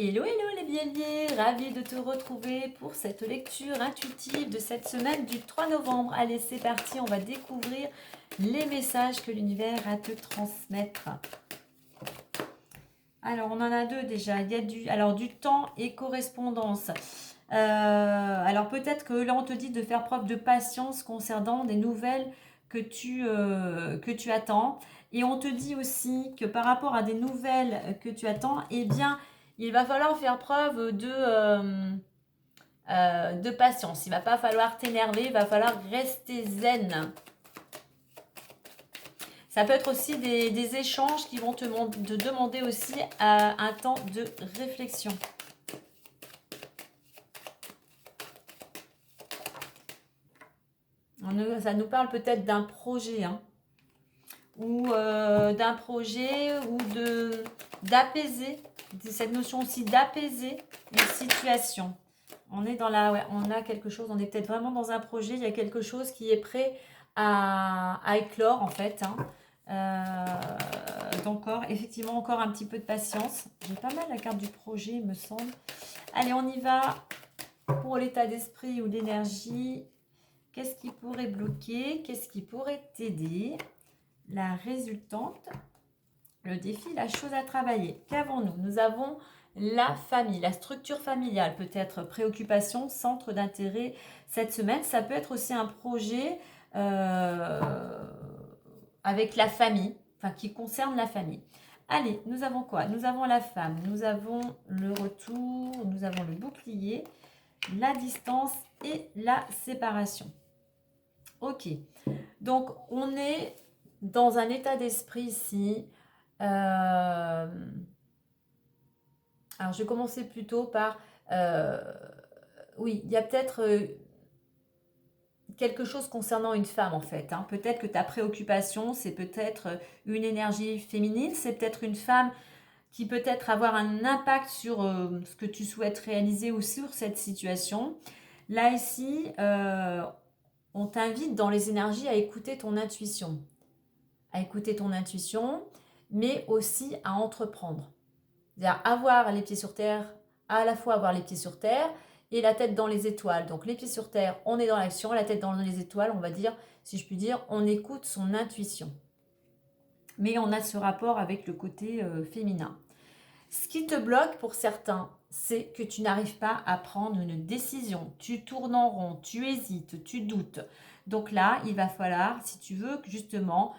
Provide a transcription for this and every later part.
Hello, hello les béliers, ravie de te retrouver pour cette lecture intuitive de cette semaine du 3 novembre. Allez, c'est parti, on va découvrir les messages que l'univers a à te transmettre. Alors, on en a deux déjà. Il y a du temps et correspondance. Alors, peut-être que là, on te dit de faire preuve de patience concernant des nouvelles que tu attends. Et on te dit aussi que par rapport à des nouvelles que tu attends, eh bien, il va falloir faire preuve de patience. Il ne va pas falloir t'énerver, il va falloir rester zen. Ça peut être aussi des échanges qui vont te demander aussi un temps de réflexion. Ça nous parle peut-être d'un projet, hein, ou d'un projet, ou d'apaiser, cette notion aussi d'apaiser une situation. On est on a quelque chose, on est peut-être vraiment dans un projet, il y a quelque chose qui est prêt à éclore en fait, hein. Donc effectivement encore un petit peu de patience. J'ai pas mal la carte du projet, il me semble. Allez, on y va pour l'état d'esprit ou d'énergie. Qu'est-ce qui pourrait bloquer? Qu'est-ce qui pourrait t'aider? La résultante, le défi, la chose à travailler. Qu'avons-nous? Nous avons la famille, la structure familiale, peut-être préoccupation, centre d'intérêt cette semaine. Ça peut être aussi un projet avec la famille, enfin qui concerne la famille. Allez, nous avons quoi? Nous avons la femme, nous avons le retour, nous avons le bouclier, la distance et la séparation. Ok, donc on est dans un état d'esprit ici. Alors je vais commencer plutôt par... oui, il y a peut-être quelque chose concernant une femme en fait, hein. Peut-être que ta préoccupation, c'est peut-être une énergie féminine, c'est peut-être une femme qui peut-être avoir un impact sur ce que tu souhaites réaliser ou sur cette situation. Là, ici, on t'invite dans les énergies à écouter ton intuition. À écouter ton intuition, mais aussi à entreprendre. C'est-à-dire avoir les pieds sur terre, à la fois avoir les pieds sur terre et la tête dans les étoiles. Donc les pieds sur terre, on est dans l'action, la tête dans les étoiles, on va dire, si je puis dire, on écoute son intuition. Mais on a ce rapport avec le côté féminin. Ce qui te bloque pour certains, c'est que tu n'arrives pas à prendre une décision. Tu tournes en rond, tu hésites, tu doutes. Donc là, il va falloir, si tu veux justement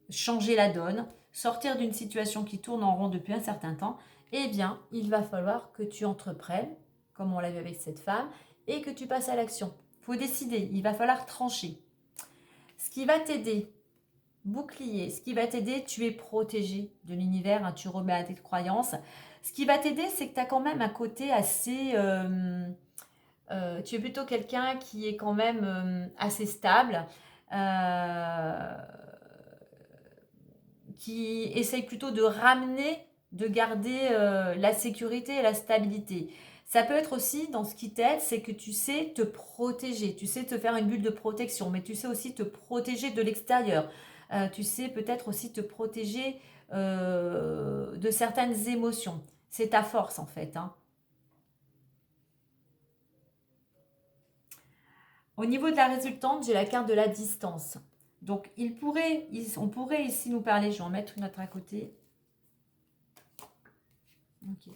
changer la donne, sortir d'une situation qui tourne en rond depuis un certain temps, eh bien, il va falloir que tu entreprennes, comme on l'a vu avec cette femme, et que tu passes à l'action. Il faut décider, il va falloir trancher. Ce qui va t'aider, bouclier, ce qui va t'aider, tu es protégé de l'univers, hein, tu remets à tes croyances. Ce qui va t'aider, c'est que tu as quand même un côté assez... tu es plutôt quelqu'un qui est quand même assez stable, qui essaye plutôt de ramener, de garder la sécurité et la stabilité. Ça peut être aussi, dans ce qui t'aide, c'est que tu sais te protéger, tu sais te faire une bulle de protection, mais tu sais aussi te protéger de l'extérieur. Tu sais peut-être aussi te protéger de certaines émotions. C'est ta force en fait, hein. Au niveau de la résultante, j'ai la carte de la distance. Donc, on pourrait ici nous parler, je vais en mettre une autre à côté. Ok.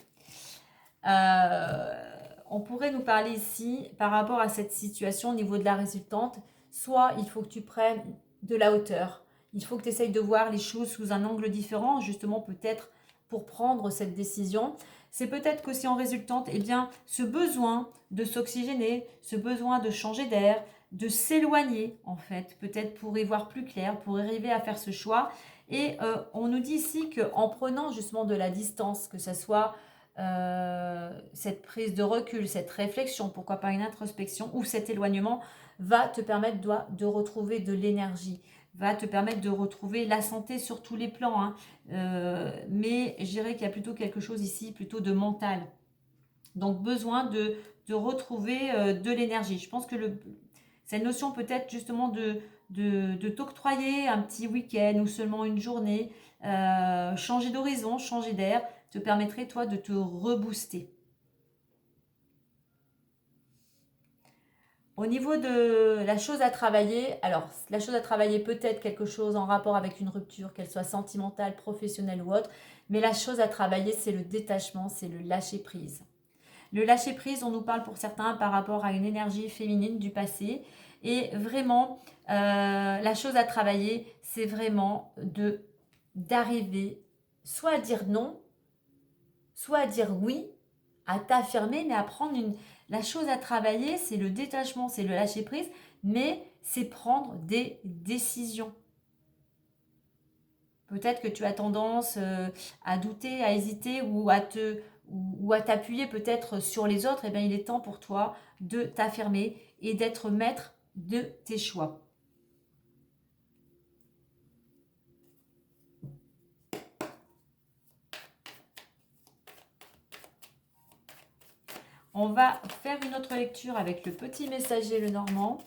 On pourrait nous parler ici par rapport à cette situation au niveau de la résultante. Soit il faut que tu prennes de la hauteur. Il faut que tu essayes de voir les choses sous un angle différent, justement peut-être pour prendre cette décision. C'est peut-être qu'aussi en résultante, eh bien, ce besoin de s'oxygéner, ce besoin de changer d'air, de s'éloigner en fait, peut-être pour y voir plus clair, pour arriver à faire ce choix. Et on nous dit ici qu'en prenant justement de la distance, que ce soit cette prise de recul, cette réflexion, pourquoi pas une introspection ou cet éloignement va te permettre de retrouver de l'énergie, va te permettre de retrouver la santé sur tous les plans, hein. Mais je dirais qu'il y a plutôt quelque chose ici, plutôt de mental. Donc besoin de retrouver de l'énergie. Je pense que cette notion peut-être justement de t'octroyer un petit week-end ou seulement une journée, changer d'horizon, changer d'air, te permettrait, toi, de te rebooster. Au niveau de la chose à travailler, alors la chose à travailler peut être quelque chose en rapport avec une rupture, qu'elle soit sentimentale, professionnelle ou autre, mais la chose à travailler, c'est le détachement, c'est le lâcher-prise. Le lâcher-prise, on nous parle pour certains par rapport à une énergie féminine du passé, et vraiment, la chose à travailler, c'est vraiment d'arriver soit à dire non, soit à dire oui, à t'affirmer, mais à prendre une... La chose à travailler, c'est le détachement, c'est le lâcher-prise, mais c'est prendre des décisions. Peut-être que tu as tendance à douter, à hésiter ou à t'appuyer peut-être sur les autres. Eh bien, il est temps pour toi de t'affirmer et d'être maître de tes choix. On va faire une autre lecture avec le petit messager, le Normand.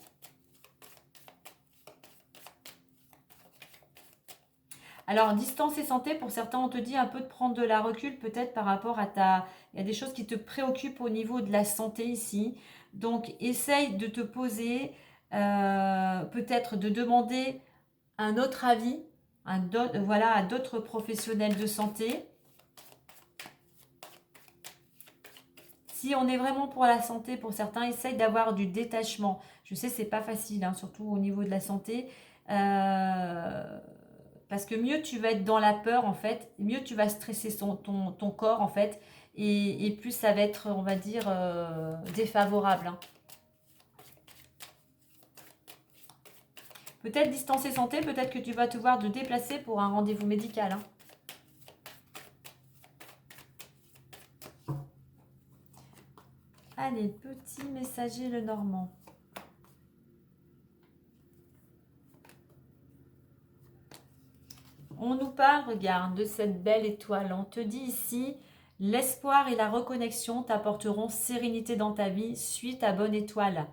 Alors, distance et santé, pour certains, on te dit un peu de prendre de la recul, peut-être par rapport à ta... Il y a des choses qui te préoccupent au niveau de la santé ici. Donc, essaye de te poser, peut-être de demander un autre avis, voilà, à d'autres professionnels de santé. Si on est vraiment pour la santé, pour certains, essaye d'avoir du détachement. Je sais, c'est pas facile, hein, surtout au niveau de la santé. Parce que mieux tu vas être dans la peur, en fait, mieux tu vas stresser ton corps, en fait, et plus ça va être, on va dire, défavorable. Hein. Peut-être distancer santé, peut-être que tu vas te voir te déplacer pour un rendez-vous médical. Hein. Allez, petit messager le Normand. On nous parle, regarde, de cette belle étoile. On te dit ici, l'espoir et la reconnexion t'apporteront sérénité dans ta vie suite à bonne étoile.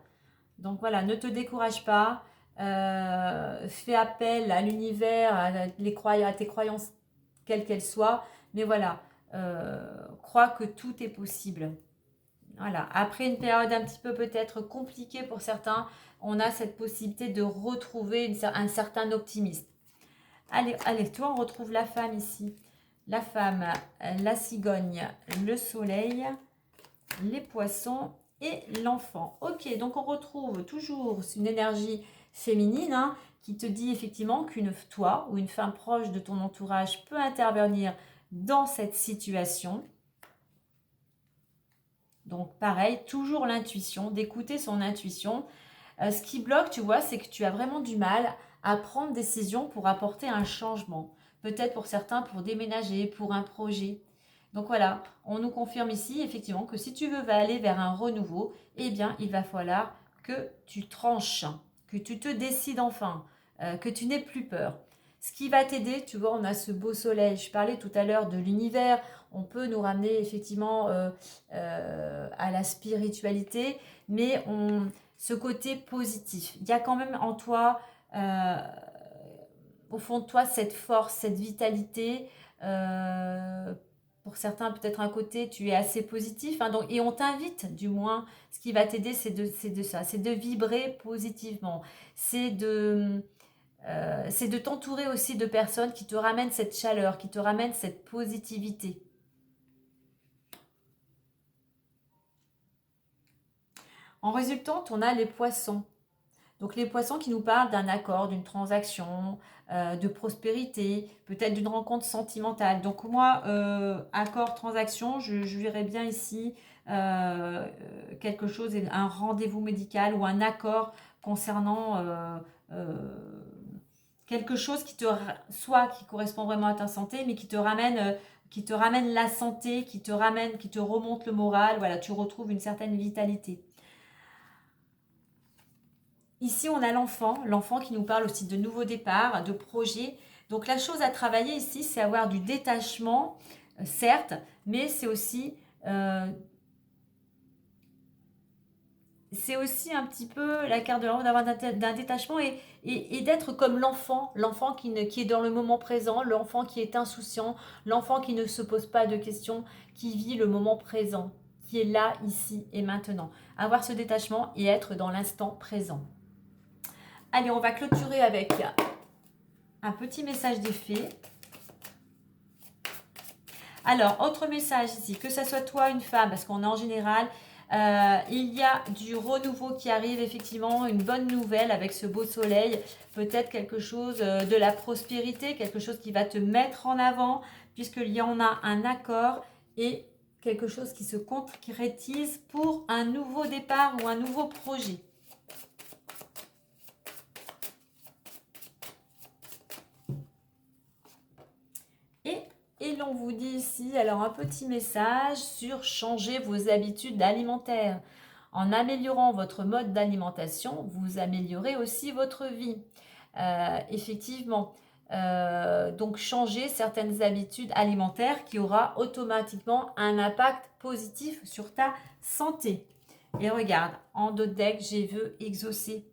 Donc voilà, ne te décourage pas. Fais appel à l'univers, à tes croyances, quelles qu'elles soient. Mais voilà, crois que tout est possible. Voilà. Après une période un petit peu peut-être compliquée pour certains, on a cette possibilité de retrouver un certain optimisme. Allez, allez, toi, on retrouve la femme ici. La femme, la cigogne, le soleil, les poissons et l'enfant. Ok, donc on retrouve toujours une énergie féminine hein, qui te dit effectivement toi ou une femme proche de ton entourage peut intervenir dans cette situation. Donc pareil, toujours l'intuition, d'écouter son intuition. Ce qui bloque, tu vois, c'est que tu as vraiment du mal à prendre des décisions pour apporter un changement. Peut-être pour certains, pour déménager, pour un projet. Donc voilà, on nous confirme ici effectivement que si tu veux aller vers un renouveau, eh bien il va falloir que tu tranches, que tu te décides enfin, que tu n'aies plus peur. Ce qui va t'aider, tu vois, on a ce beau soleil. Je parlais tout à l'heure de l'univers. On peut nous ramener effectivement à la spiritualité, mais ce côté positif. Il y a quand même en toi, au fond de toi, cette force, cette vitalité. Pour certains, peut-être un côté, tu es assez positif. Hein, donc, et on t'invite, du moins, ce qui va t'aider, c'est de ça. C'est de vibrer positivement. C'est de t'entourer aussi de personnes qui te ramènent cette chaleur, qui te ramènent cette positivité. En résultante, on a les poissons. Donc les poissons qui nous parlent d'un accord, d'une transaction, de prospérité, peut-être d'une rencontre sentimentale. Donc moi, accord, transaction, je verrais bien ici quelque chose, un rendez-vous médical ou un accord concernant quelque chose soit qui correspond vraiment à ta santé, mais qui te ramène la santé, qui te remonte le moral. Voilà, tu retrouves une certaine vitalité. Ici, on a l'enfant qui nous parle aussi de nouveaux départs, de projets. Donc la chose à travailler ici, c'est avoir du détachement, certes, mais c'est aussi c'est aussi un petit peu la carte de l'amour d'avoir d'un détachement et d'être comme l'enfant, l'enfant qui est dans le moment présent, l'enfant qui est insouciant, l'enfant qui ne se pose pas de questions, qui vit le moment présent, qui est là, ici et maintenant. Avoir ce détachement et être dans l'instant présent. Allez, on va clôturer avec un petit message des fées. Alors, autre message ici, que ce soit toi, une femme, parce qu'on est en général, il y a du renouveau qui arrive, effectivement, une bonne nouvelle avec ce beau soleil, peut-être quelque chose de la prospérité, quelque chose qui va te mettre en avant, puisqu'il y en a un accord et quelque chose qui se concrétise pour un nouveau départ ou un nouveau projet. Et l'on vous dit ici, alors un petit message sur changer vos habitudes alimentaires. En améliorant votre mode d'alimentation, vous améliorez aussi votre vie. Effectivement, donc changer certaines habitudes alimentaires qui aura automatiquement un impact positif sur ta santé. Et regarde, en dos de deck, j'ai vu exaucer.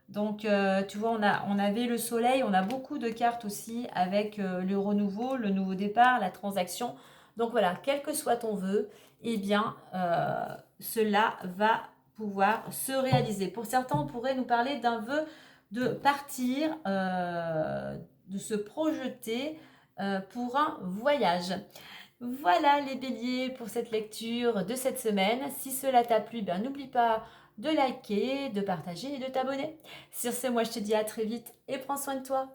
Donc, tu vois, on avait le soleil, on a beaucoup de cartes aussi avec le renouveau, le nouveau départ, la transaction. Donc voilà, quel que soit ton vœu, eh bien, cela va pouvoir se réaliser. Pour certains, on pourrait nous parler d'un vœu de partir, de se projeter pour un voyage. Voilà les béliers pour cette lecture de cette semaine. Si cela t'a plu, ben, n'oublie pas de liker, de partager et de t'abonner. Sur ce, moi je te dis à très vite et prends soin de toi.